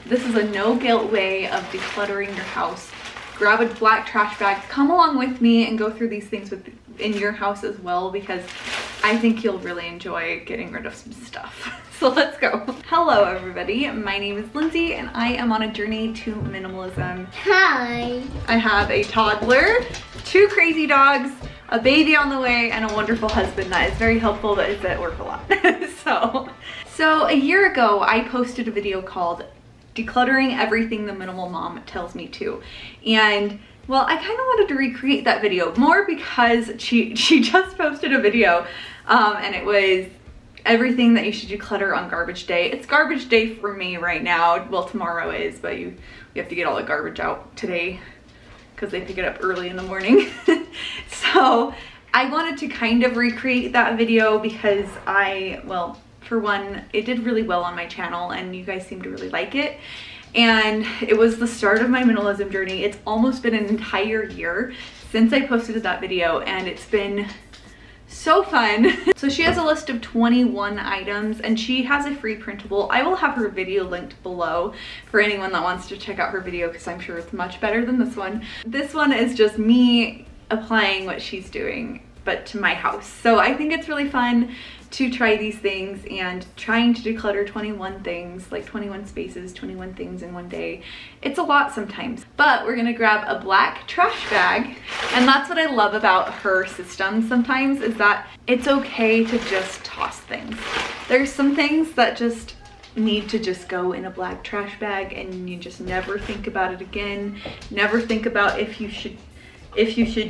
This is a no guilt way of decluttering your house. Grab a black trash bag, come along with me and go through these things in your house as well, because I think you'll really enjoy getting rid of some stuff. So let's go. Hello everybody, my name is Lindsay and I am on a journey to minimalism. Hi. I have a toddler, 2 crazy dogs, a baby on the way, and a wonderful husband that is very helpful but is at work a lot. So a year ago I posted a video called Decluttering Everything the Minimal Mom Tells Me To. And well, I kind of wanted to recreate that video more because she just posted a video and it was everything that you should declutter on garbage day. It's garbage day for me right now. Well, tomorrow is, but you have to get all the garbage out today because they pick it up early in the morning. So I wanted to kind of recreate that video because well, for one, it did really well on my channel and you guys seem to really like it. And it was the start of my minimalism journey. It's almost been an entire year since I posted that video and it's been so fun. So she has a list of 21 items and she has a free printable. I will have her video linked below for anyone that wants to check out her video because I'm sure it's much better than this one. This one is just me applying what she's doing but to my house. So I think it's really fun to try these things and trying to declutter 21 things, like 21 spaces, 21 things in one day. It's a lot sometimes, but we're gonna grab a black trash bag. And that's what I love about her system sometimes, is that it's okay to just toss things. There's some things that just need to just go in a black trash bag and you just never think about it again. Never think about if you should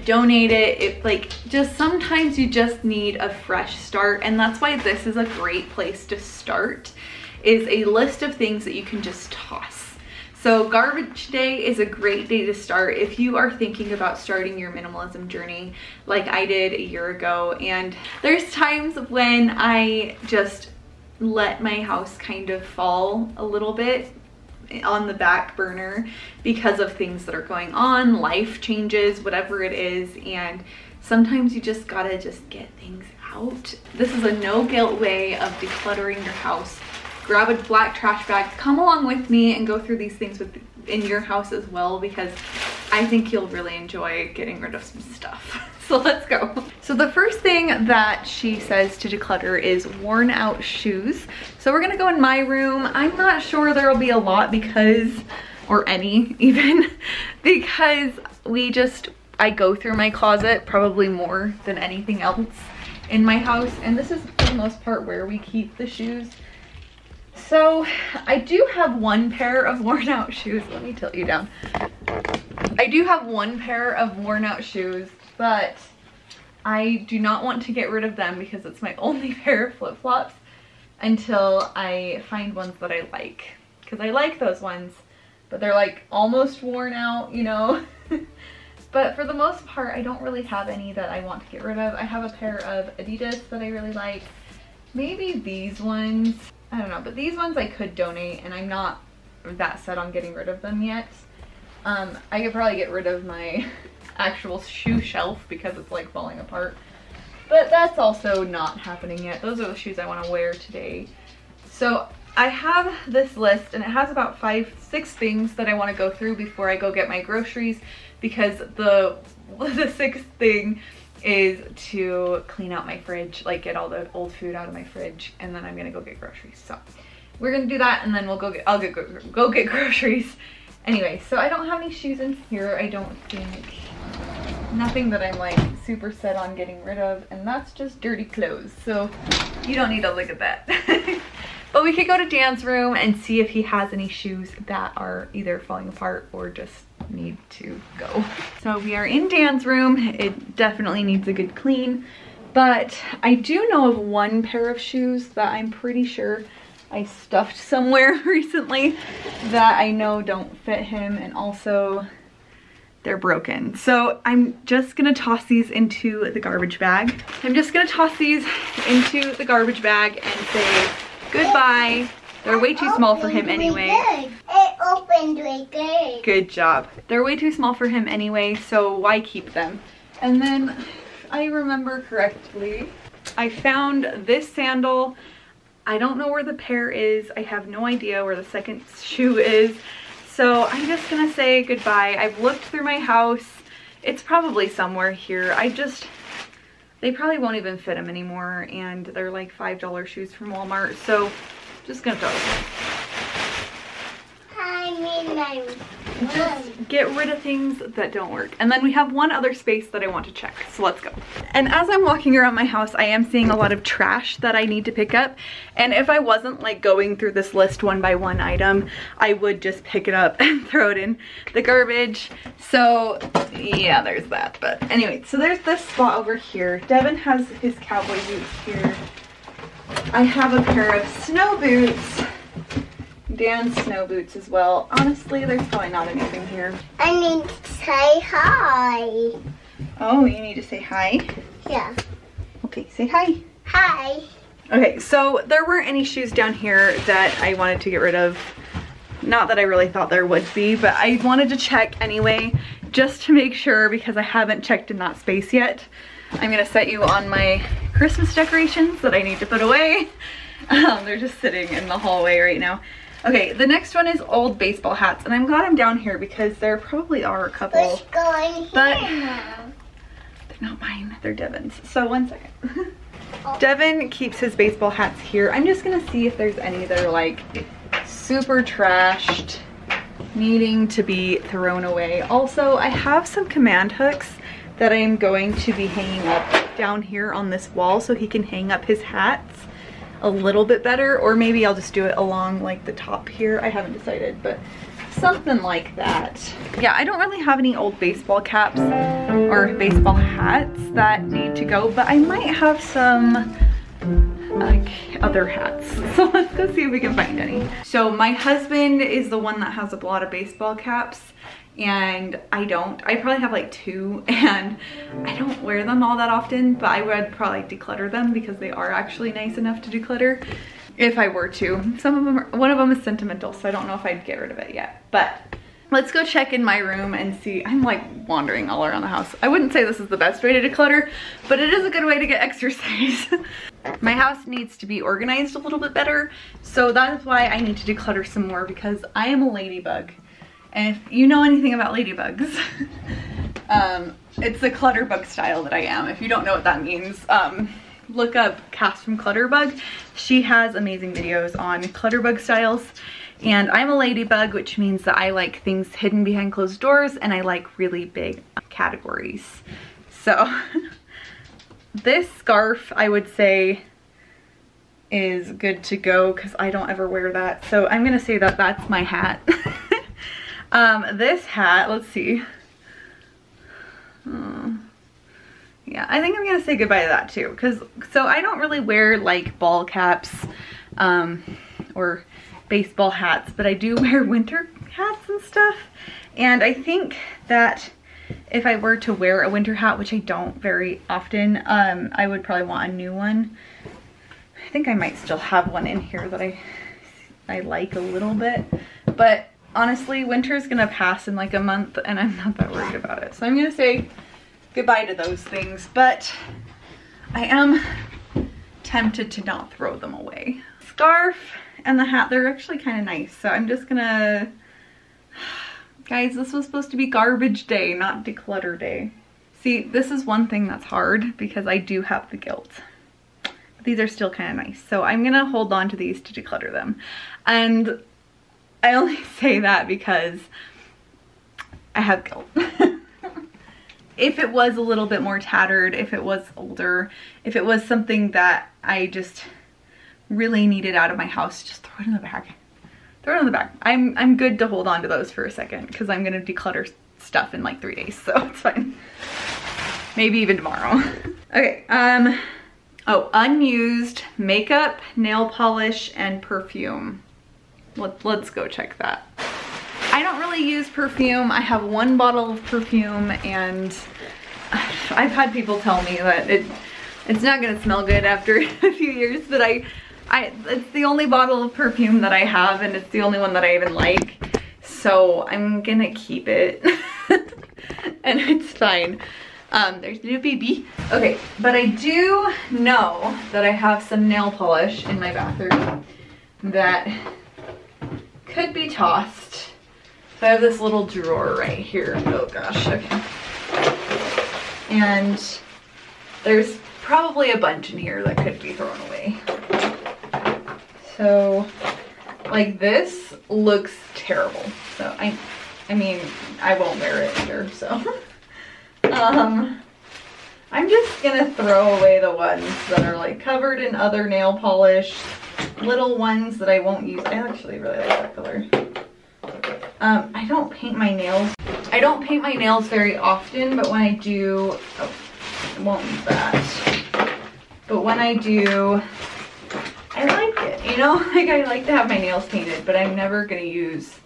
donate it. If like, just sometimes you just need a fresh start, and that's why this is a great place to start, is a list of things that you can just toss. So garbage day is a great day to start if you are thinking about starting your minimalism journey like I did a year ago. And there's times when I just let my house kind of fall a little bit on the back burner because of things that are going on, life changes, whatever it is, and sometimes you just gotta just get things out. This is a no guilt way of decluttering your house. Grab a black trash bag, come along with me and go through these things in your house as well, because I think you'll really enjoy getting rid of some stuff. So let's go. So the first thing that she says to declutter is worn out shoes. So we're gonna go in my room. I'm not sure there'll be a lot or any even, because I go through my closet probably more than anything else in my house. And this is for the most part where we keep the shoes. So I do have one pair of worn out shoes. Let me tilt you down. I do have one pair of worn out shoes, but I do not want to get rid of them because it's my only pair of flip-flops until I find ones that I like. Because I like those ones, but they're like almost worn out, you know? But for the most part, I don't really have any that I want to get rid of. I have a pair of Adidas that I really like. Maybe these ones, I don't know, but these ones I could donate and I'm not that set on getting rid of them yet. I could probably get rid of my actual shoe shelf because it's like falling apart, but that's also not happening yet. Those are the shoes I want to wear today. So I have this list and it has about 5-6 things that I want to go through before I go get my groceries, because the 6th thing is to clean out my fridge, like get all the old food out of my fridge, and then I'm gonna go get groceries. So we're gonna do that and then we'll I'll go get groceries. Anyway, so I don't have any shoes in here, I don't think. Nothing that I'm like super set on getting rid of, and that's just dirty clothes, so you don't need to look at that. But we could go to Dan's room and see if he has any shoes that are either falling apart or just need to go. So we are in Dan's room. It definitely needs a good clean, but I do know of one pair of shoes that I'm pretty sure I stuffed somewhere recently that I know don't fit him, and also they're broken. So I'm just gonna toss these into the garbage bag. I'm just gonna toss these into the garbage bag and say goodbye. They're way too small for him anyway. It opened really good. Good job. They're way too small for him anyway, so why keep them? And then, if I remember correctly, I found this sandal I don't know where the pair is. I have no idea where the second shoe is. So I'm just gonna say goodbye. I've looked through my house. It's probably somewhere here. They probably won't even fit them anymore, and they're like $5 shoes from Walmart. So just gonna throw them. Just get rid of things that don't work. And then we have one other space that I want to check, so let's go. And as I'm walking around my house, I am seeing a lot of trash that I need to pick up. And if I wasn't like going through this list one by one item, I would just pick it up and throw it in the garbage. So yeah, there's that. But anyway, so there's this spot over here. Devin has his cowboy boots here. I have a pair of snow boots. Dan's snow boots as well. Honestly, there's probably not anything here. I need to say hi. Oh, you need to say hi? Yeah. Okay, say hi. Hi. Okay, so there weren't any shoes down here that I wanted to get rid of. Not that I really thought there would be, but I wanted to check anyway, just to make sure, because I haven't checked in that space yet. I'm gonna set you on my Christmas decorations that I need to put away. They're just sitting in the hallway right now. Okay, the next one is old baseball hats, and I'm glad I'm down here because there probably are a couple. Let's go in here but now. They're not mine, they're Devin's. So one second. Devin keeps his baseball hats here. I'm just gonna see if there's any that are like super trashed, needing to be thrown away. Also, I have some command hooks that I'm going to be hanging up down here on this wall so he can hang up his hats a little bit better, or maybe I'll just do it along like the top here. I haven't decided, but something like that. Yeah, I don't really have any old baseball caps or baseball hats that need to go, but I might have some like other hats. So let's go see if we can find any. So my husband is the one that has a lot of baseball caps, and I don't. I probably have like 2, and I don't wear them all that often, but I would probably declutter them because they are actually nice enough to declutter if I were to. Some of them are, one of them is sentimental, so I don't know if I'd get rid of it yet. But let's go check in my room and see. I'm like wandering all around the house. I wouldn't say this is the best way to declutter, but it is a good way to get exercise. My house needs to be organized a little bit better, so that is why I need to declutter some more, because I am a ladybug. And if you know anything about ladybugs, it's the clutterbug style that I am. If you don't know what that means, look up Cass from Clutterbug. She has amazing videos on clutterbug styles. And I'm a ladybug, which means that I like things hidden behind closed doors, and I like really big categories. So this scarf, I would say, is good to go because I don't ever wear that. So I'm gonna say that that's my hat. This hat, let's see. Yeah, I think I'm gonna say goodbye to that too, so I don't really wear like ball caps or baseball hats, but I do wear winter hats and stuff. And I think that if I were to wear a winter hat, which I don't very often, I would probably want a new one. I think I might still have one in here that I like a little bit, but honestly, winter is gonna pass in like a month, and I'm not that worried about it. So I'm gonna say goodbye to those things, but I am tempted to not throw them away. Scarf and the hat, they're actually kind of nice. So I'm just gonna, guys, this was supposed to be garbage day, not declutter day. See, this is one thing that's hard because I do have the guilt. But these are still kind of nice. So I'm gonna hold on to these to declutter them. And I only say that because I have guilt. If it was a little bit more tattered, if it was older, if it was something that I just really needed out of my house, just throw it in the bag. Throw it in the bag. I'm good to hold on to those for a second because I'm gonna declutter stuff in like 3 days, so it's fine. Maybe even tomorrow. Okay, oh, unused makeup, nail polish, and perfume. Let's go check that. I don't really use perfume. I have 1 bottle of perfume, and I've had people tell me that it's not gonna smell good after a few years, but it's the only bottle of perfume that I have, and it's the only one that I even like. So I'm gonna keep it. And it's fine. There's the new baby. Okay, but I do know that I have some nail polish in my bathroom that could be tossed. So I have this little drawer right here. Oh gosh, okay. And there's probably a bunch in here that could be thrown away. So, like, this looks terrible. So I mean, I won't wear it either, so. I'm just gonna throw away the ones that are like covered in other nail polish, little ones that I won't use. I actually really like that color. I don't paint my nails. I don't paint my nails very often, but when I do, oh, I won't use that. But when I do, I like it, you know? Like, I like to have my nails painted, but I'm never gonna use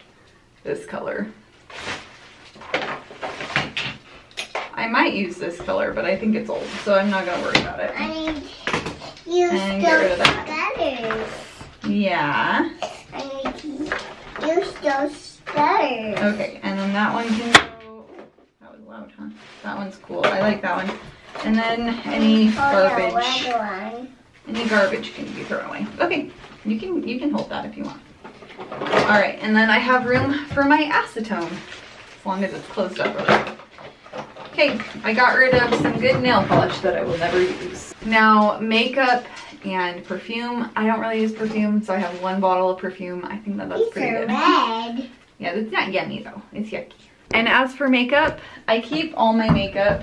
this color. I might use this color, but I think it's old, so I'm not gonna worry about it. I need use those gutters. Yeah. I need to use those gutters. Okay, and then that one can go. Oh, that was loud, huh? That one's cool. I like that one. And then any garbage. Any garbage can be thrown away. Okay, you can hold that if you want. All right, and then I have room for my acetone, as long as it's closed up really. Okay, I got rid of some good nail polish that I will never use. Now, makeup and perfume. I don't really use perfume, so I have one bottle of perfume. I think that that's pretty good. Red. Yeah, it's not yummy though. It's yucky. And as for makeup, I keep all my makeup.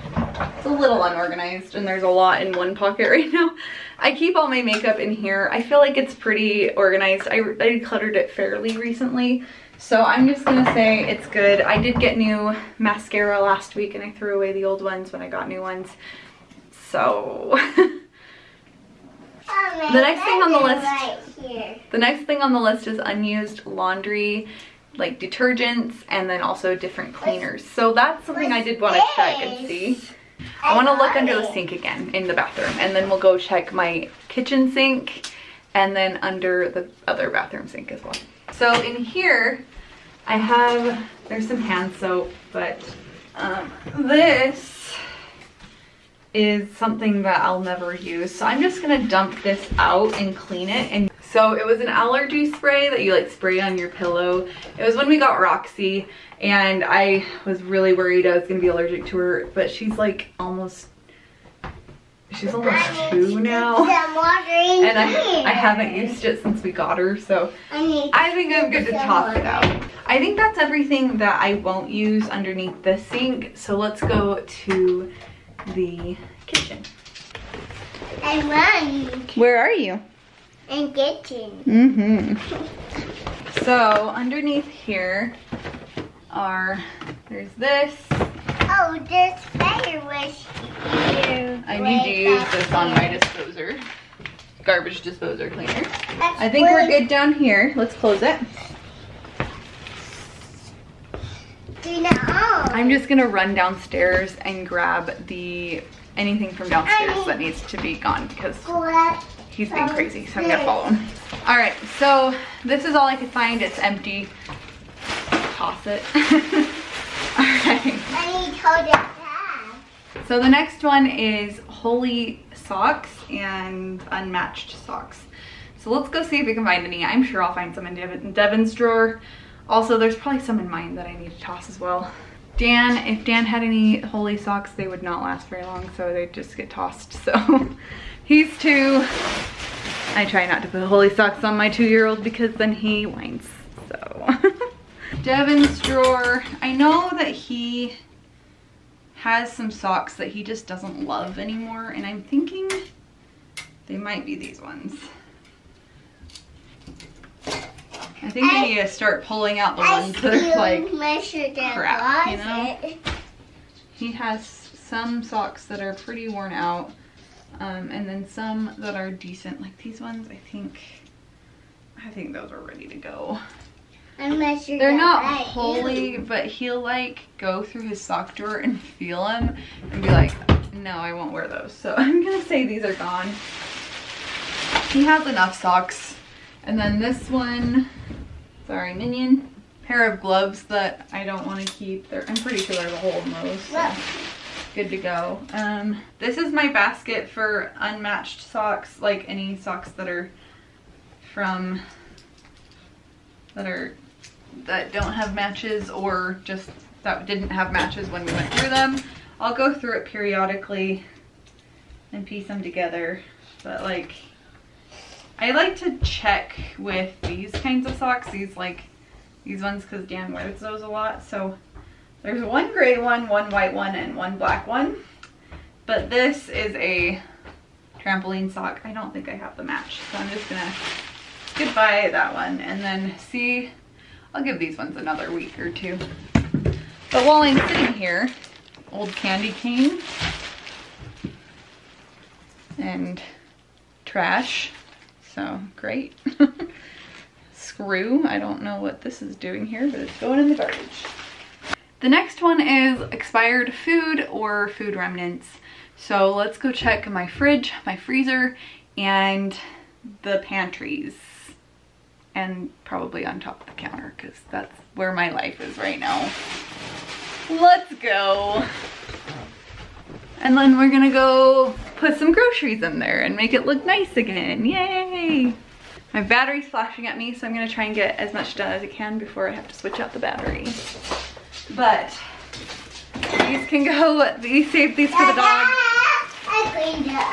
It's a little unorganized and there's a lot in one pocket right now. I keep all my makeup in here. I feel like it's pretty organized. I decluttered it fairly recently. So I'm just gonna say it's good. I did get new mascara last week and I threw away the old ones when I got new ones. So the next thing on the list, right the next thing on the list is unused laundry, like detergents, and then also different cleaners. So that's something I did want to check and see. I want to look under the sink again in the bathroom, and then we'll go check my kitchen sink and then under the other bathroom sink as well. So in here, I have, there's some hand soap, but this is something that I'll never use. So I'm just gonna dump this out and clean it. And so it was an allergy spray that you like spray on your pillow. It was when we got Roxy and I was really worried I was gonna be allergic to her, but she's like almost, she's almost 2 now. And I haven't used it since we got her, so I think I'm good to toss it out. I think that's everything that I won't use underneath the sink. So let's go to the kitchen. I'm running. Where are you? In kitchen. Mm-hmm. So underneath here are, there's this. Oh, there's fireworks here. I need to use this on my disposer. Garbage disposer cleaner. I think we're good down here. Let's close it. I'm just gonna run downstairs and grab anything from downstairs that needs to be gone because he's being crazy, so I'm gonna follow him. All right, so this is all I could find. It's empty. Toss it. All right. I need to hold it back. So the next one is holy socks and unmatched socks. So let's go see if we can find any. I'm sure I'll find some in Devin's drawer. Also, there's probably some in mine that I need to toss as well. If Dan had any holy socks, they would not last very long, so they'd just get tossed. So he's 2. I try not to put holy socks on my 2-year-old because then he whines. So Devin's drawer, I know that he has some socks that he just doesn't love anymore, and I'm thinking they might be these ones. I think we need to start pulling out the ones that are like crap, you know? He has some socks that are pretty worn out, and then some that are decent. Like these ones, I think those are ready to go. They're not holy, but he'll like go through his sock drawer and feel them and be like, no, I won't wear those. So I'm gonna say these are gone. He has enough socks. And then this one, sorry, Minion, pair of gloves that I don't want to keep. I'm pretty sure there's a hole in those. So. good to go. This is my basket for unmatched socks, like any socks that are from, that don't have matches, or just that didn't have matches when we went through them. I'll go through it periodically and piece them together, but like, I like to check with these kinds of socks, these ones, because Dan wears those a lot. So there's one gray one, one white one, and one black one, but this is a trampoline sock. I don't think I have the match, so I'm just gonna goodbye that one, and then see, I'll give these ones another week or two. But while I'm sitting here, old candy cane and trash, so great. Screw, I don't know what this is doing here, but it's going in the garbage. The next one is expired food or food remnants. So let's go check my fridge, my freezer, and the pantries, and probably on top of the counter, because that's where my life is right now. Let's go. And then we're gonna go put some groceries in there and make it look nice again. Yay! My battery's flashing at me, so I'm gonna try and get as much done as I can before I have to switch out the battery. But these can go, these save these for the dog.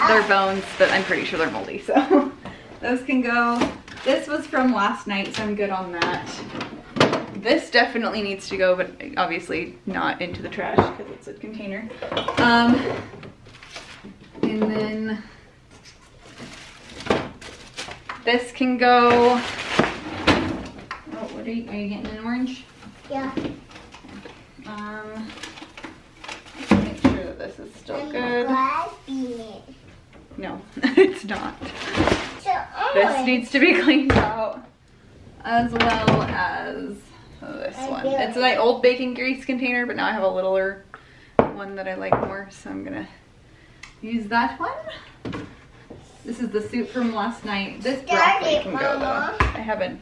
They're bones, but I'm pretty sure they're moldy, so those can go. This was from last night, so I'm good on that. This definitely needs to go, but obviously not into the trash because it's a container. And then this can go. Oh, what are you getting an orange? Yeah. Make sure that this is still good. No, it's not. This needs to be cleaned out, as well as this one. It's an old baking grease container, but now I have a littler one that I like more, so I'm gonna use that one. This is the soup from last night. This broccoli can go though. I haven't.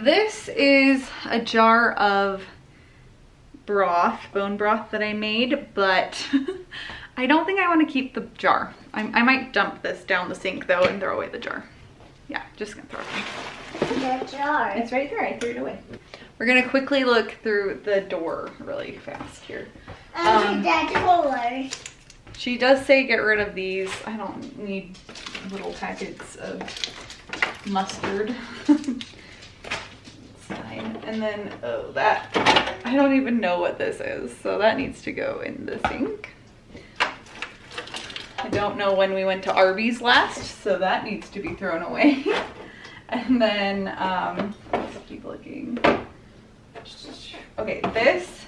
This is a jar of broth, bone broth that I made, but I don't think I want to keep the jar. I might dump this down the sink though and throw away the jar. Yeah, just gonna throw it away. The jar. It's right there, I threw it away. We're gonna quickly look through the door really fast here. That color. She does say get rid of these. I don't need little packets of mustard. It's fine. And then, oh, that, I don't even know what this is, so that needs to go in the sink. I don't know when we went to Arby's last, so that needs to be thrown away. And then, let's keep looking. Okay, this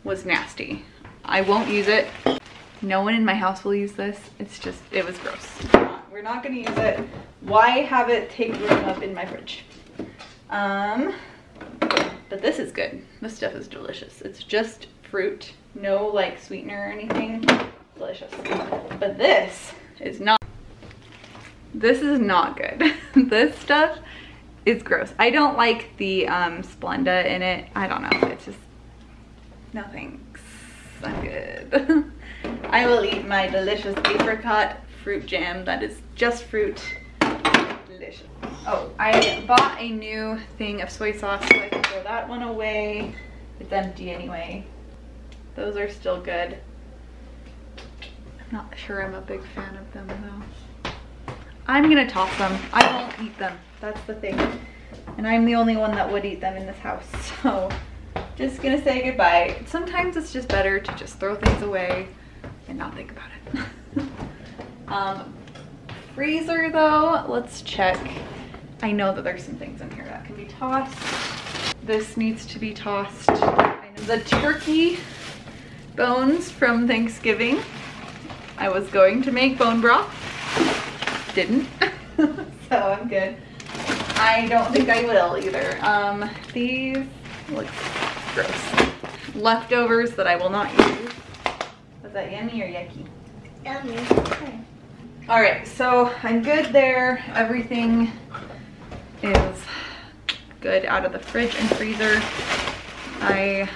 was nasty. I won't use it. No one in my house will use this. It's just, it was gross. We're not gonna use it. Why have it take room up in my fridge? But this is good. This stuff is delicious. It's just fruit, no like sweetener or anything. Delicious. But this is not good. This stuff is gross. I don't like the Splenda in it. I don't know. It's just, no thanks. I'm good. I will eat my delicious apricot fruit jam that is just fruit. Delicious. Oh, I bought a new thing of soy sauce, so I can throw that one away. It's empty anyway. Those are still good. I'm not sure I'm a big fan of them though. I'm gonna toss them. I won't eat them. That's the thing. And I'm the only one that would eat them in this house. So just gonna say goodbye. Sometimes it's just better to just throw things away and not think about it. Freezer though, let's check. I know that there's some things in here that can be tossed. This needs to be tossed. The turkey bones from Thanksgiving. I was going to make bone broth. Didn't. So I'm good. I don't think I will either. These look gross. Leftovers that I will not use. Was that yummy or yucky? Yummy. Okay. All right, so I'm good there. Everything is good out of the fridge and freezer. I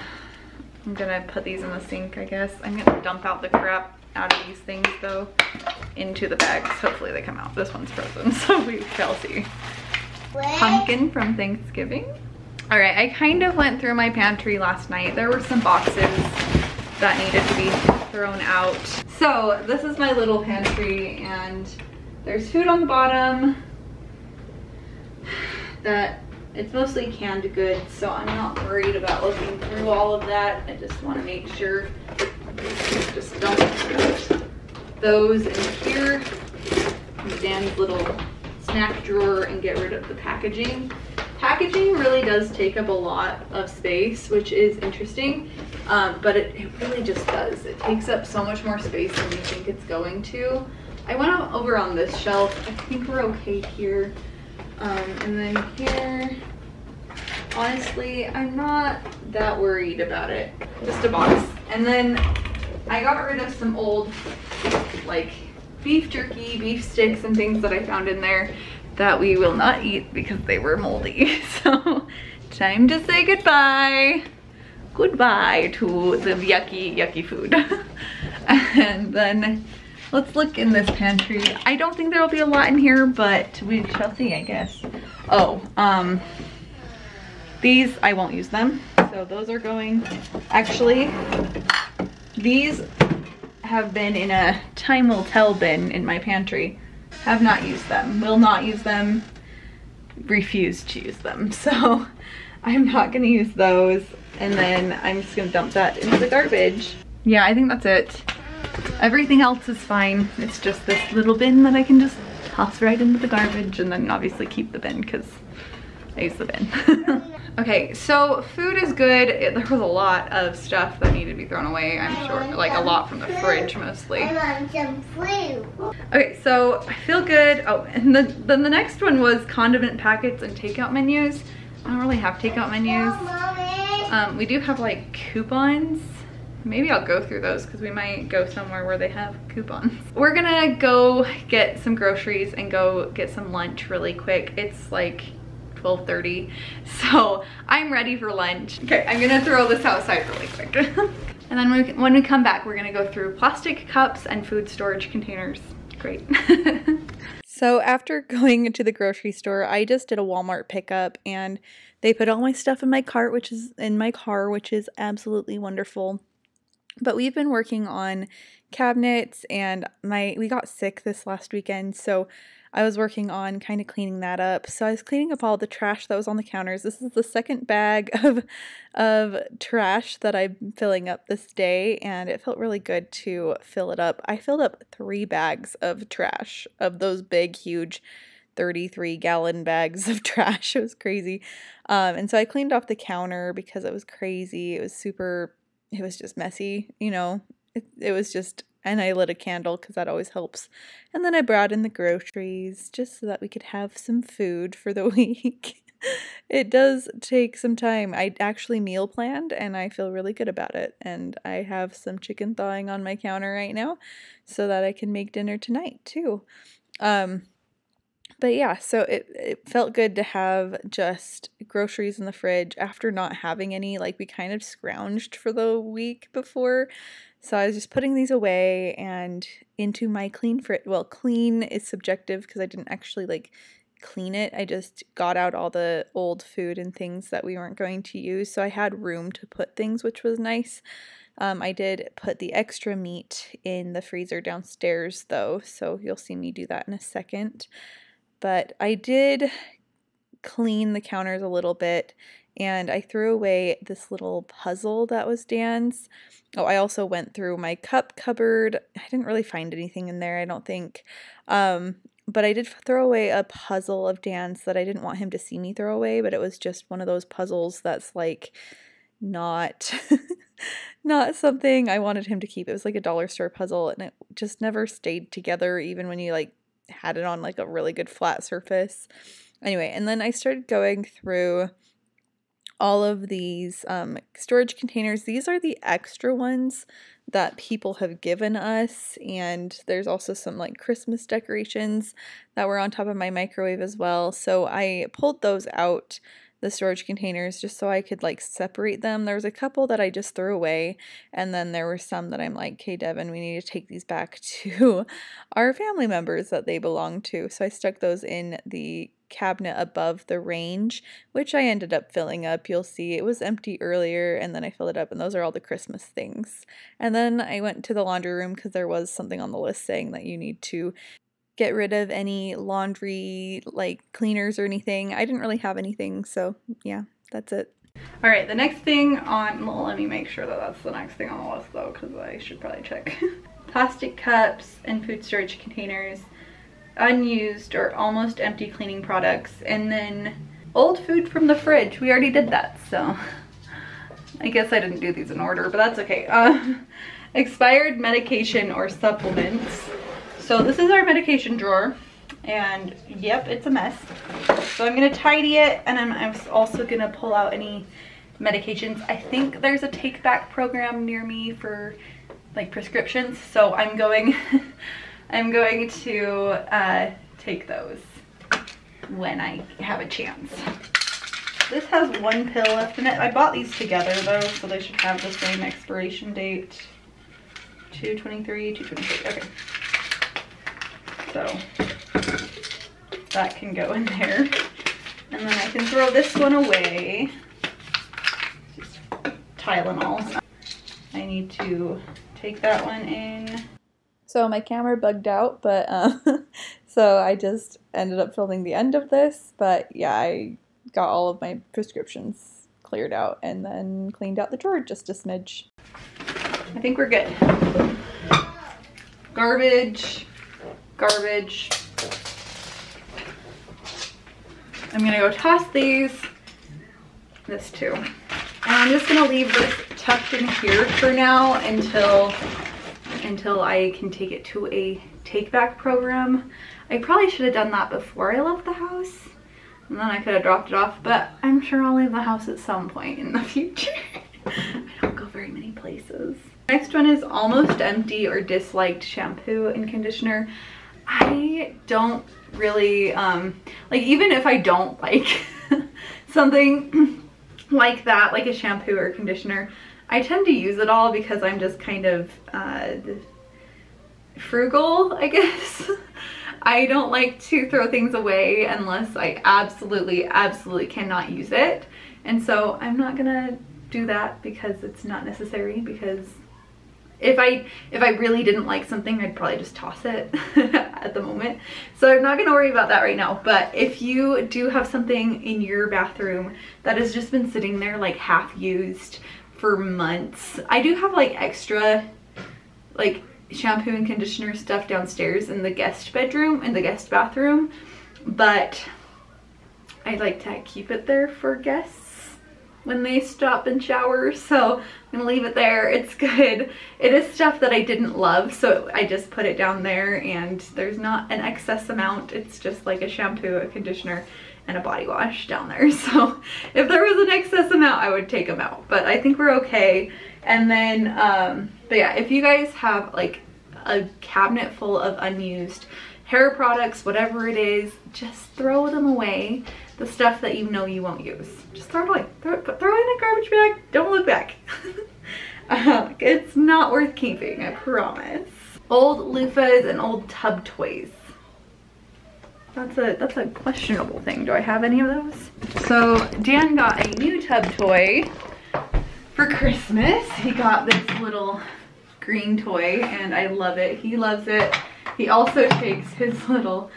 I'm gonna put these in the sink, I guess. I'm gonna dump out the crap out of these things though into the bags. Hopefully they come out. This one's frozen, so we shall see. Pumpkin from Thanksgiving. All right, I kind of went through my pantry last night. There were some boxes that needed to be thrown out. So this is my little pantry, and there's food on the bottom that it's mostly canned goods, so I'm not worried about looking through all of that. I just want to make sure just don't put those in here, in Dan's little snack drawer, and get rid of the packaging. Packaging really does take up a lot of space, which is interesting, but it really just does. It takes up so much more space than you think it's going to. I went over on this shelf. I think we're okay here. And then here, honestly, I'm not that worried about it. Just a box. And then I got rid of some old, like, beef jerky, beef sticks, and things that I found in there that we will not eat because they were moldy. So, time to say goodbye. Goodbye to the yucky food. And then let's look in this pantry. I don't think there will be a lot in here, but we shall see, I guess. Oh, these, I won't use them. So those are going, actually, these have been in a time will tell bin in my pantry. Have not used them, will not use them, refuse to use them. So I'm not gonna use those. And then I'm just gonna dump that into the garbage. Yeah, I think that's it. Everything else is fine. It's just this little bin that I can just toss right into the garbage, and then obviously keep the bin because I use the bin. Okay, so food is good. There was a lot of stuff that needed to be thrown away, I'm sure. Like a lot from the fridge mostly. I want some food. Okay, so I feel good. Oh, and then the next one was condiment packets and takeout menus. I don't really have takeout menus. We do have like coupons. Maybe I'll go through those because we might go somewhere where they have coupons. We're gonna go get some groceries and go get some lunch really quick. It's like 12:30, so I'm ready for lunch. Okay, I'm gonna throw this outside really quick. And then when we come back, we're gonna go through plastic cups and food storage containers. Great. So after going to the grocery store, I just did a Walmart pickup, and they put all my stuff in my cart, which is absolutely wonderful. But we've been working on cabinets, and we got sick this last weekend, so I was working on kind of cleaning that up. So I was cleaning up all the trash that was on the counters. This is the second bag of trash that I'm filling up this day, and it felt really good to fill it up. I filled up 3 bags of trash, of those big, huge 33-gallon bags of trash. It was crazy. And so I cleaned off the counter because it was crazy. It was just messy, you know. It was just, and I lit a candle because that always helps. And then I brought in the groceries just so that we could have some food for the week. It does take some time. I actually meal planned, and I feel really good about it. And I have some chicken thawing on my counter right now so that I can make dinner tonight too. But yeah, so it felt good to have just groceries in the fridge after not having any. Like, we kind of scrounged for the week before. So I was just putting these away and into my clean fridge. Well, clean is subjective because I didn't actually like clean it. I just got out all the old food and things that we weren't going to use. So I had room to put things, which was nice. I did put the extra meat in the freezer downstairs though. So you'll see me do that in a second. But I did clean the counters a little bit, and I threw away this little puzzle that was Dan's. Oh, I also went through my cup cupboard. I didn't really find anything in there, I don't think. But I did throw away a puzzle of Dan's that I didn't want him to see me throw away, but it was just one of those puzzles that's like not not something I wanted him to keep. It was like a dollar store puzzle, and it just never stayed together even when you like had it on like a really good flat surface. Anyway, and then I started going through all of these storage containers. These are the extra ones that people have given us, and there's also some like Christmas decorations that were on top of my microwave as well. So I pulled those out the storage containers just so I could like separate them. There was a couple that I just threw away, and then there were some that I'm like, okay, Devin, we need to take these back to our family members that they belong to. So I stuck those in the cabinet above the range, which I ended up filling up. You'll see it was empty earlier, and then I filled it up, and those are all the Christmas things. And then I went to the laundry room because there was something on the list saying that you need to get rid of any laundry like cleaners or anything. I didn't really have anything, so yeah, that's it. All right, the next thing on, well, let me make sure that that's the next thing on the list though, because I should probably check. Plastic cups and food storage containers, unused or almost empty cleaning products, and then old food from the fridge. We already did that, so I guess I didn't do these in order, but that's okay. Expired medication or supplements. So this is our medication drawer, and yep, it's a mess. So I'm gonna tidy it, and I'm also gonna pull out any medications. I think there's a take back program near me for like prescriptions, so I'm going I'm going to take those when I have a chance. This has one pill left in it. I bought these together though, so they should have the same expiration date. 2/23, 2/23, okay. So that can go in there. And then I can throw this one away. Just Tylenol. I need to take that one in. So my camera bugged out, but so I just ended up filming the end of this. But yeah, I got all of my prescriptions cleared out and then cleaned out the drawer just a smidge. I think we're good. Garbage. Garbage. I'm gonna go toss these. This too. And I'm just gonna leave this tucked in here for now until I can take it to a take back program. I probably should have done that before I left the house, and then I could have dropped it off, but I'm sure I'll leave the house at some point in the future. I don't go very many places. Next one is almost empty or disliked shampoo and conditioner. I don't really, like even if I don't like something like that, like a shampoo or conditioner, I tend to use it all because I'm just kind of frugal, I guess. I don't like to throw things away unless I absolutely cannot use it. And so I'm not gonna do that because it's not necessary, because if I really didn't like something, I'd probably just toss it at the moment. So I'm not gonna worry about that right now. But if you do have something in your bathroom that has just been sitting there like half used for months, I do have like extra like shampoo and conditioner stuff downstairs in the guest bedroom, in the guest bathroom, but I like to keep it there for guests when they stop and shower, so I'm gonna leave it there. It's good. It is stuff that I didn't love, so I just put it down there, and there's not an excess amount. It's just like a shampoo, a conditioner, and a body wash down there. So if there was an excess amount, I would take them out, but I think we're okay. And then, but yeah, if you guys have like a cabinet full of unused hair products, whatever it is, just throw them away. The stuff that you know you won't use, just throw it away. Throw it in a garbage bag. Don't look back. It's not worth keeping, I promise. Old loofahs and old tub toys. That's a questionable thing. Do I have any of those? So Dan got a new tub toy for Christmas. He got this little green toy, and I love it. He loves it. He also takes his little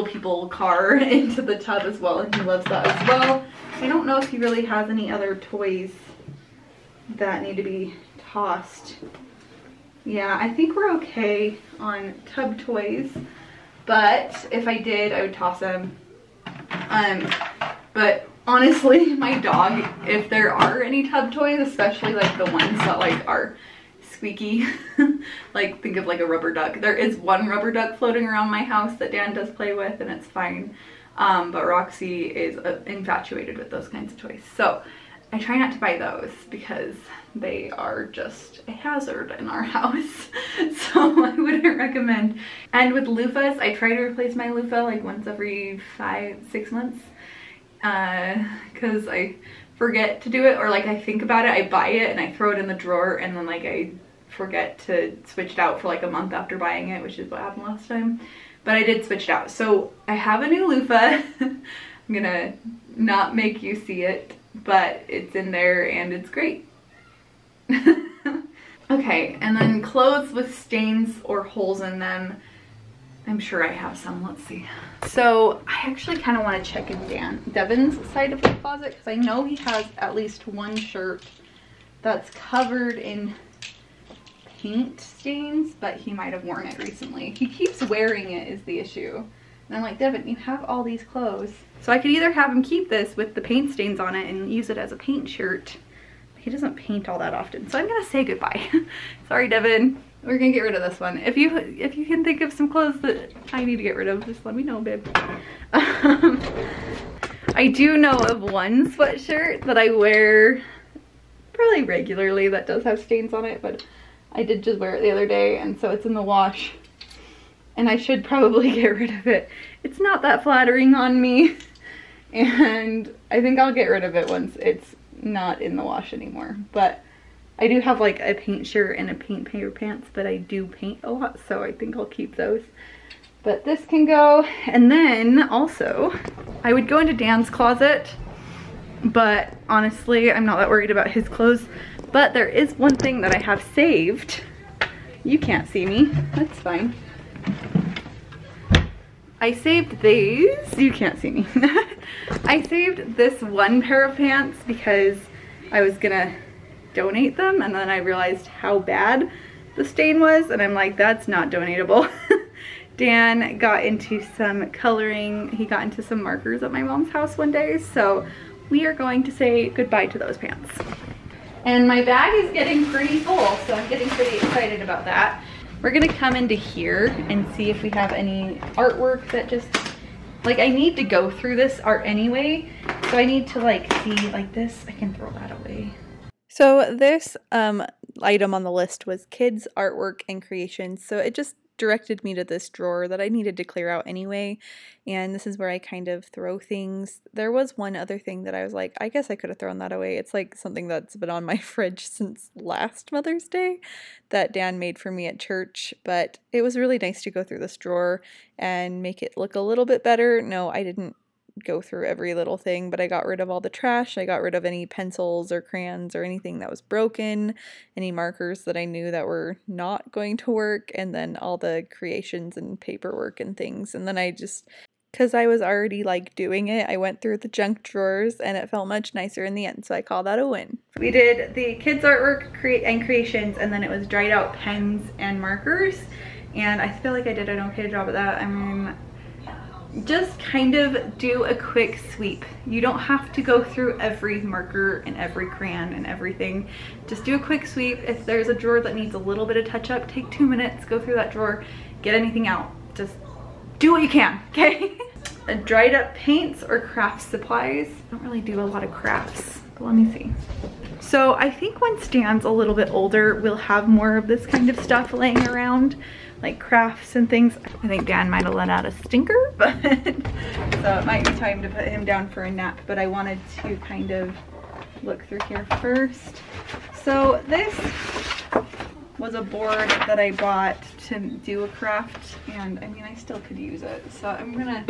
people car into the tub as well, and he loves that as well. I don't know if he really has any other toys that need to be tossed. Yeah, I think we're okay on tub toys, but if I did, I would toss them. But honestly, my dog, if there are any tub toys, especially like the ones that like are squeaky, like think of like a rubber duck. There is one rubber duck floating around my house that Dan does play with, and it's fine. But Roxy is infatuated with those kinds of toys. So I try not to buy those because they are just a hazard in our house. So I wouldn't recommend. And with loofahs, I try to replace my loofah like once every 5-6 months. because I forget to do it, or like I think about it, I buy it and I throw it in the drawer, and then like I forget to switch it out for like a month after buying it, which is what happened last time. But I did switch it out. So I have a new loofah. I'm gonna not make you see it, but it's in there and it's great. Okay, and then clothes with stains or holes in them. I'm sure I have some, let's see. So I actually kind of want to check in Devin's side of the closet, because I know he has at least one shirt that's covered in paint stains, but he might have worn it recently. He keeps wearing it is the issue. And I'm like, Devin, you have all these clothes. So I could either have him keep this with the paint stains on it and use it as a paint shirt. He doesn't paint all that often, so I'm gonna say goodbye. Sorry, Devin. We're gonna get rid of this one. If you can think of some clothes that I need to get rid of, just let me know, babe. I do know of one sweatshirt that I wear probably regularly that does have stains on it, but I did just wear it the other day, and so it's in the wash. And I should probably get rid of it. It's not that flattering on me, and I think I'll get rid of it once it's not in the wash anymore. But I do have like a paint shirt and a paint pair of pants, but I do paint a lot, so I think I'll keep those. But this can go. And then also I would go into Dan's closet, but honestly I'm not that worried about his clothes. But there is one thing that I have saved. You can't see me, that's fine. I saved these. You can't see me. I saved this one pair of pants because I was gonna donate them, and then I realized how bad the stain was, and I'm like, that's not donatable. Dan got into some coloring. He got into some markers at my mom's house one day, so we are going to say goodbye to those pants. And my bag is getting pretty full, so I'm getting pretty excited about that. We're gonna come into here and see if we have any artwork that just, like, I need to go through this art anyway, so I need to like see, like this, I can throw that away. So this item on the list was kids artwork and creations, so it just directed me to this drawer that I needed to clear out anyway, and this is where I kind of throw things. There was one other thing that I was like, I guess I could have thrown that away. It's like something that's been on my fridge since last Mother's Day that Dan made for me at church, but it was really nice to go through this drawer and make it look a little bit better. No, I didn't go through every little thing, but I got rid of all the trash. I got rid of any pencils or crayons or anything that was broken, any markers that I knew that were not going to work, and then all the creations and paperwork and things. And then I just, because I was already like doing it, I went through the junk drawers and it felt much nicer in the end, so I call that a win. We did the kids artwork and creations, and then it was dried out pens and markers, and I feel like I did an okay job of that. I mean, just kind of do a quick sweep. You don't have to go through every marker and every crayon and everything. Just do a quick sweep. If there's a drawer that needs a little bit of touch up, take 2 minutes, go through that drawer, get anything out. Just do what you can, okay? Dried up paints or craft supplies. I don't really do a lot of crafts, but let me see. So I think when Stan's a little bit older, we'll have more of this kind of stuff laying around, like crafts and things. I think Dan might have let out a stinker, but so it might be time to put him down for a nap, but I wanted to kind of look through here first. So this was a board that I bought to do a craft, and I mean, I still could use it. So I'm gonna,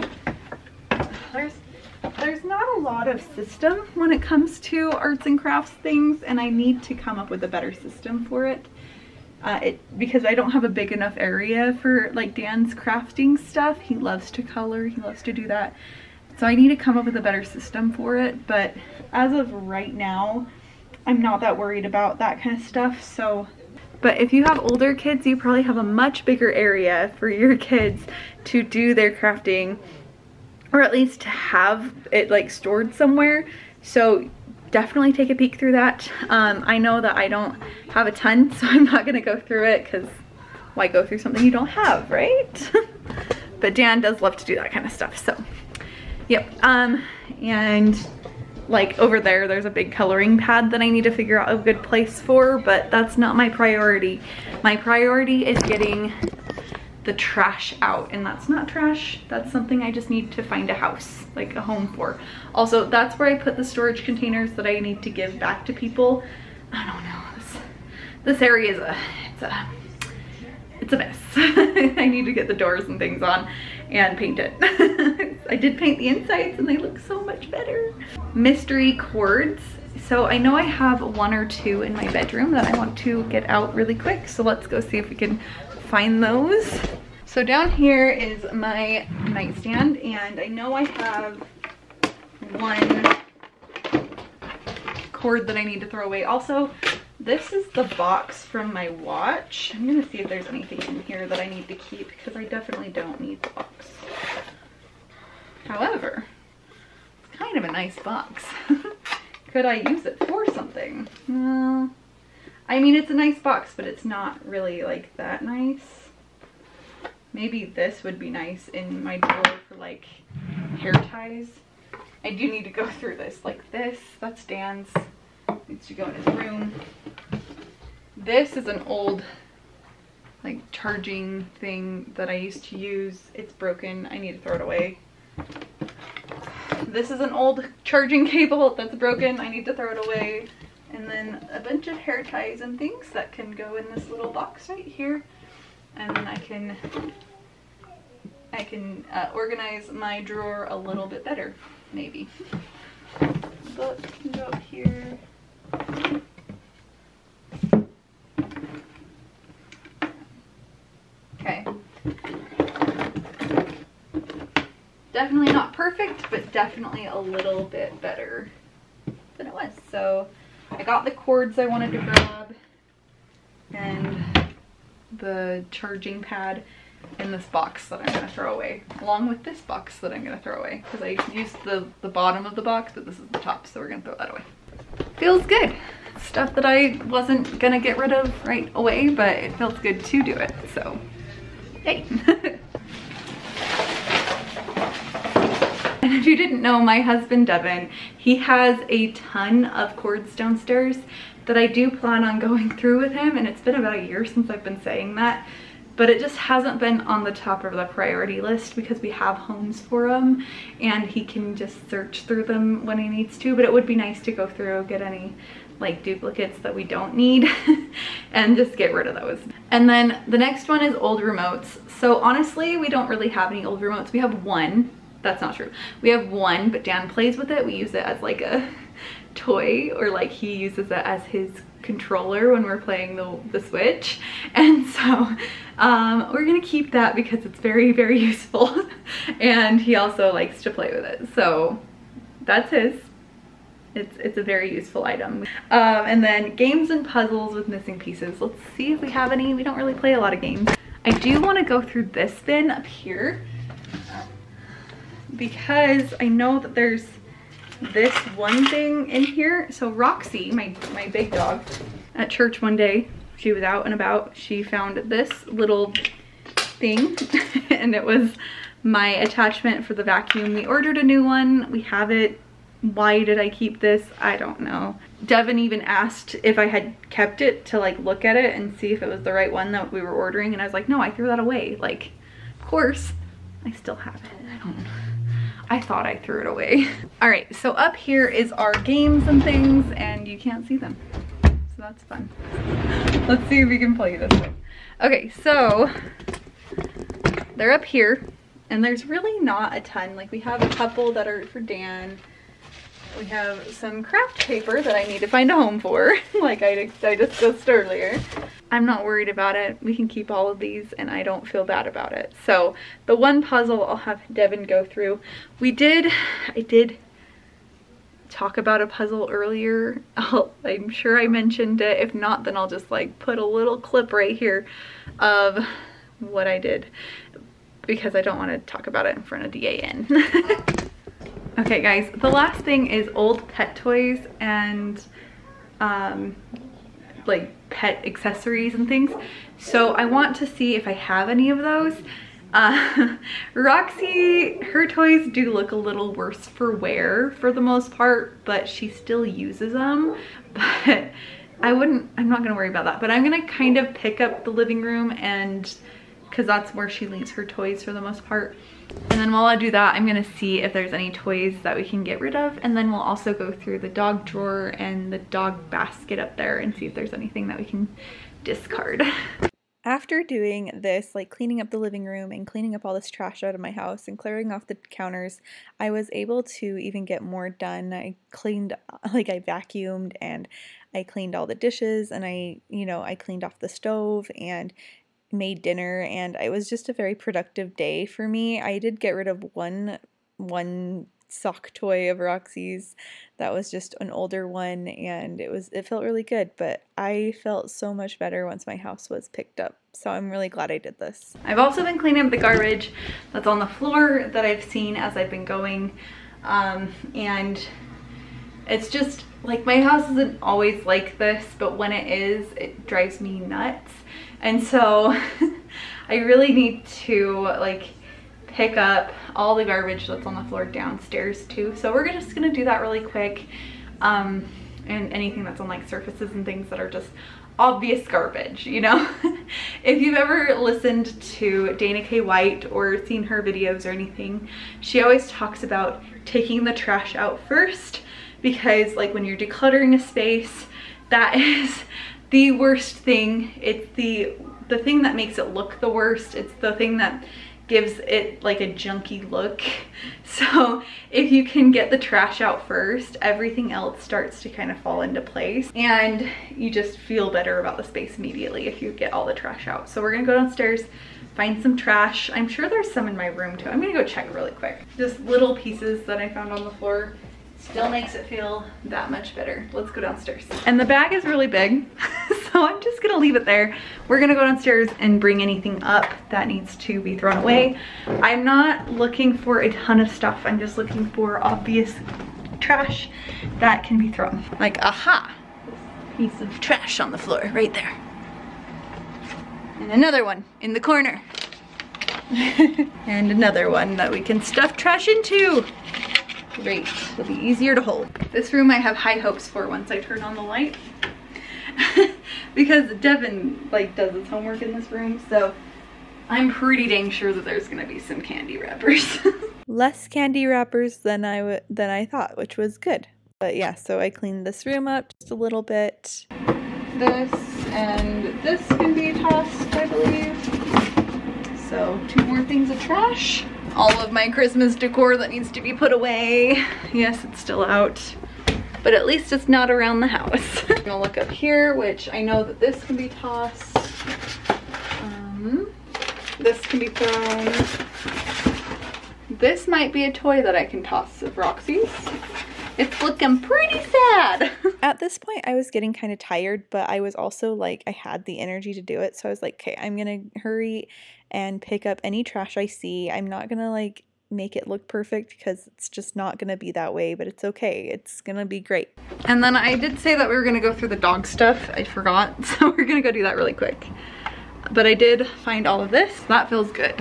there's not a lot of system when it comes to arts and crafts things, and I need to come up with a better system for it. Because I don't have a big enough area for like Dan's crafting stuff. He loves to color, he loves to do that. So I need to come up with a better system for it, but as of right now, I'm not that worried about that kind of stuff. So, but if you have older kids, you probably have a much bigger area for your kids to do their crafting, or at least to have it like stored somewhere. So definitely take a peek through that. I know that I don't have a ton, so I'm not gonna go through it, because why go through something you don't have, right? But Dan does love to do that kind of stuff, so yep. And like over there's a big coloring pad that I need to figure out a good place for, but that's not my priority. My priority is getting the trash out, and that's not trash. That's something I just need to find a house, like a home for. Also, that's where I put the storage containers that I need to give back to people. I don't know, this area is it's a mess. I need to get the doors and things on and paint it. I did paint the insides and they look so much better. Mystery cords. So I know I have 1 or 2 in my bedroom that I want to get out really quick. So let's go see if we can find those. So down here is my nightstand, and I know I have 1 cord that I need to throw away. Also, this is the box from my watch. I'm gonna see if there's anything in here that I need to keep, because I definitely don't need the box. However, it's kind of a nice box. Could I use it for something? Well, I mean, it's a nice box, but it's not really like that nice. Maybe this would be nice in my drawer for like hair ties. I do need to go through this. Like this, that's Dan's. Needs to go in his room. This is an old like charging thing that I used to use. It's broken. I need to throw it away. This is an old charging cable that's broken. I need to throw it away. And then a bunch of hair ties and things that can go in this little box right here. And then I can organize my drawer a little bit better, maybe. Book can go up here. Okay. Definitely not perfect, but definitely a little bit better than it was. So I got the cords I wanted to grab and the charging pad in this box that I'm gonna throw away, along with this box that I'm gonna throw away, because I used the bottom of the box, but this is the top, so we're gonna throw that away. Feels good. Stuff that I wasn't gonna get rid of right away, but it feels good to do it, so yay. And if you didn't know, my husband Devin, he has a ton of cords downstairs that I do plan on going through with him, and it's been about a year since I've been saying that, but it just hasn't been on the top of the priority list because we have homes for him and he can just search through them when he needs to. But it would be nice to go through, get any like duplicates that we don't need and just get rid of those. And then the next one is old remotes. So honestly, we don't really have any old remotes. We have one. That's not true. We have one, but Dan plays with it. We use it as like a toy, or like he uses it as his controller when we're playing the Switch. And so we're gonna keep that because it's very, very useful. And he also likes to play with it. So that's his. It's a very useful item. And then games and puzzles with missing pieces. Let's see if we have any. We don't really play a lot of games. I do want to go through this bin up here because I know that there's this one thing in here. So Roxy, my big dog, at church one day, she was out and about, she found this little thing and it was my attachment for the vacuum. We ordered a new one, we have it. Why did I keep this? I don't know. Devin even asked if I had kept it to like look at it and see if it was the right one that we were ordering, and I was like, no, I threw that away. Like, of course I still have it. I thought I threw it away. All right, so up here is our games and things, and you can't see them. So that's fun. Let's see if we can play this one. Okay, so they're up here, and there's really not a ton. Like, we have a couple that are for Dan. We have some craft paper that I need to find a home for, like I discussed earlier. I'm not worried about it. We can keep all of these and I don't feel bad about it. So the one puzzle I'll have Devin go through. I did talk about a puzzle earlier. I'm sure I mentioned it. If not, then I'll just like put a little clip right here of what I did because I don't want to talk about it in front of DAN. Okay guys, the last thing is old pet toys and like pet accessories and things. So I want to see if I have any of those. Roxy, her toys do look a little worse for wear for the most part, but she still uses them. But I'm not gonna worry about that, but I'm gonna kind of pick up the living room and because that's where she leaves her toys for the most part. And then while I do that, I'm gonna see if there's any toys that we can get rid of, and then we'll also go through the dog drawer and the dog basket up there and see if there's anything that we can discard. After doing this, like cleaning up the living room and cleaning up all this trash out of my house and clearing off the counters, I was able to even get more done. I cleaned, like I vacuumed and I cleaned all the dishes, and I cleaned off the stove and made dinner, and it was just a very productive day for me. I did get rid of one sock toy of Roxy's that was just an older one, and it felt really good, but I felt so much better once my house was picked up. So I'm really glad I did this. I've also been cleaning up the garbage that's on the floor that I've seen as I've been going, and it's just like, my house isn't always like this, but when it is, it drives me nuts. And so I really need to like pick up all the garbage that's on the floor downstairs too. So we're just gonna do that really quick. And anything that's on like surfaces and things that are just obvious garbage, you know? If you've ever listened to Dana K. White or seen her videos or anything, she always talks about taking the trash out first, because like when you're decluttering a space, that is the worst thing. It's the thing that makes it look the worst. It's the thing that gives it like a junky look. So if you can get the trash out first, everything else starts to kind of fall into place, and you just feel better about the space immediately if you get all the trash out. So we're gonna go downstairs, find some trash. I'm sure there's some in my room too. I'm gonna go check really quick. Just little pieces that I found on the floor. Still makes it feel that much better. Let's go downstairs. And the bag is really big, so I'm just gonna leave it there. We're gonna go downstairs and bring anything up that needs to be thrown away. I'm not looking for a ton of stuff. I'm just looking for obvious trash that can be thrown. Like, aha, this piece of trash on the floor right there. And another one in the corner. And another one that we can stuff trash into. Great, it'll be easier to hold. This room I have high hopes for once I turn on the light. Because Devin like does his homework in this room, so I'm pretty dang sure that there's gonna be some candy wrappers. Less candy wrappers than I thought, which was good. But yeah, so I cleaned this room up just a little bit. This and this can be tossed, I believe. So 2 more things of trash. All of my Christmas decor that needs to be put away. Yes, it's still out, but at least it's not around the house. I'm gonna look up here, which I know that this can be tossed. This can be thrown. This might be a toy that I can toss of Roxy's. It's looking pretty sad. At this point, I was getting kind of tired, but I was also like, I had the energy to do it. So I was like, okay, I'm gonna hurry and pick up any trash I see. I'm not gonna like make it look perfect because it's just not gonna be that way, but it's okay. It's gonna be great. And then I did say that we were gonna go through the dog stuff. I forgot, so we're gonna go do that really quick. But I did find all of this. That feels good.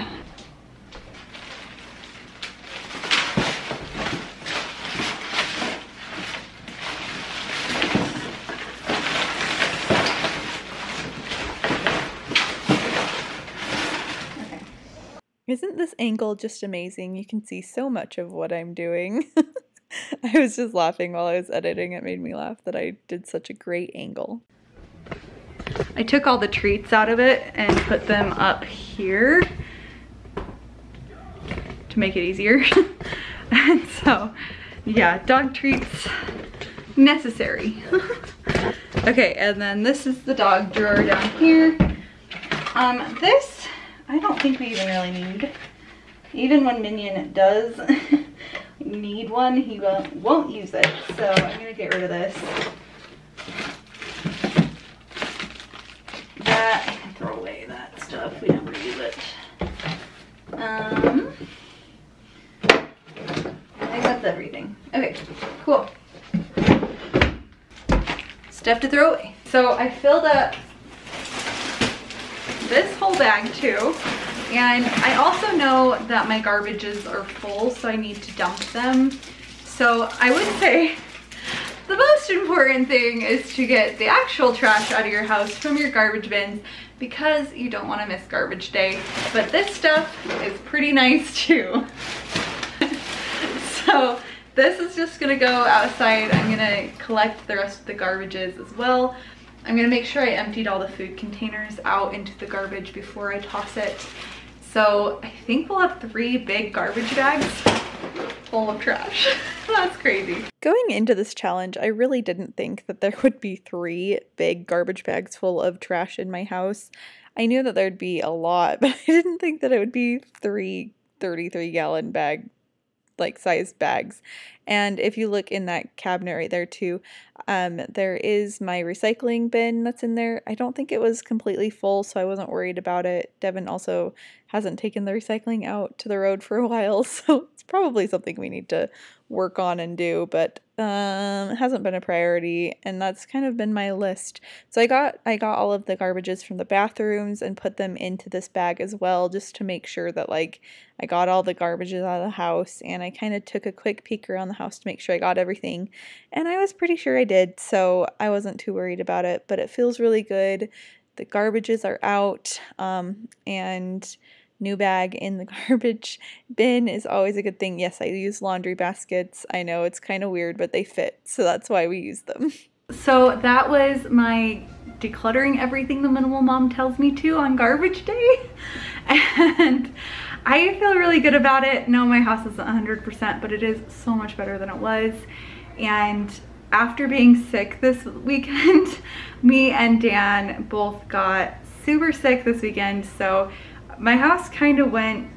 Isn't this angle just amazing? You can see so much of what I'm doing. I was just laughing while I was editing. It made me laugh that I did such a great angle. I took all the treats out of it and put them up here to make it easier. And so, yeah, dog treats necessary. Okay, and then this is the dog drawer down here. This I don't think we even really need. Even when Minion does need one, he won't use it. So I'm gonna get rid of this. That, I can throw away that stuff. We never use it. I think that's everything. Okay, cool. Stuff to throw away. So I filled up this whole bag too, and I also know that my garbages are full, so I need to dump them. So I would say the most important thing is to get the actual trash out of your house from your garbage bins, because you don't want to miss garbage day. But this stuff is pretty nice too. So this is just gonna go outside. I'm gonna collect the rest of the garbages as well. I'm gonna make sure I emptied all the food containers out into the garbage before I toss it. So I think we'll have 3 big garbage bags full of trash. That's crazy. Going into this challenge, I really didn't think that there would be 3 big garbage bags full of trash in my house. I knew that there'd be a lot, but I didn't think that it would be 3 33-gallon bag like sized bags. And if you look in that cabinet right there too, there is my recycling bin that's in there. I don't think it was completely full, so I wasn't worried about it. Devin also hasn't taken the recycling out to the road for a while, so it's probably something we need to work on and do, but it hasn't been a priority, and that's kind of been my list. So I got all of the garbages from the bathrooms and put them into this bag as well, just to make sure that like I got all the garbages out of the house, and I kind of took a quick peek around the house to make sure I got everything, and I was pretty sure I did, so I wasn't too worried about it. But it feels really good. The garbages are out, and new bag in the garbage bin is always a good thing. Yes, I use laundry baskets. I know it's kind of weird, but they fit, so that's why we use them. So that was my decluttering everything the minimal mom tells me to on garbage day, and I feel really good about it. No, my house isn't 100%, but it is so much better than it was. And after being sick this weekend, me and Dan both got super sick this weekend, so my house kind of went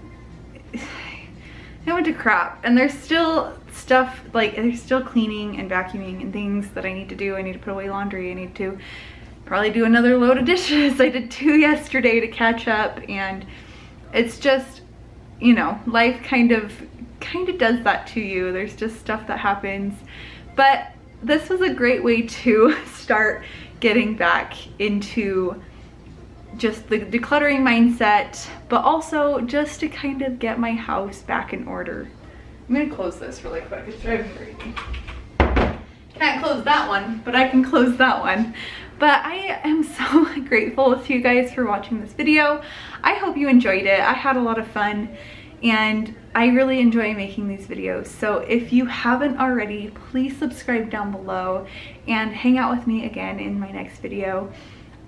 to crap, and there's still stuff, like there's still cleaning and vacuuming and things that I need to do. I need to put away laundry. I need to probably do another load of dishes. I did 2 yesterday to catch up, and it's just, you know, life kind of does that to you. There's just stuff that happens, but this was a great way to start getting back into just the decluttering mindset, but also just to kind of get my house back in order. I'm gonna close this really quick. It's driving me crazy. Can't close that one, but I can close that one. But I am so grateful to you guys for watching this video. I hope you enjoyed it. I had a lot of fun, and I really enjoy making these videos. So if you haven't already, please subscribe down below and hang out with me again in my next video.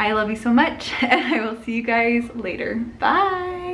I love you so much, and I will see you guys later. Bye!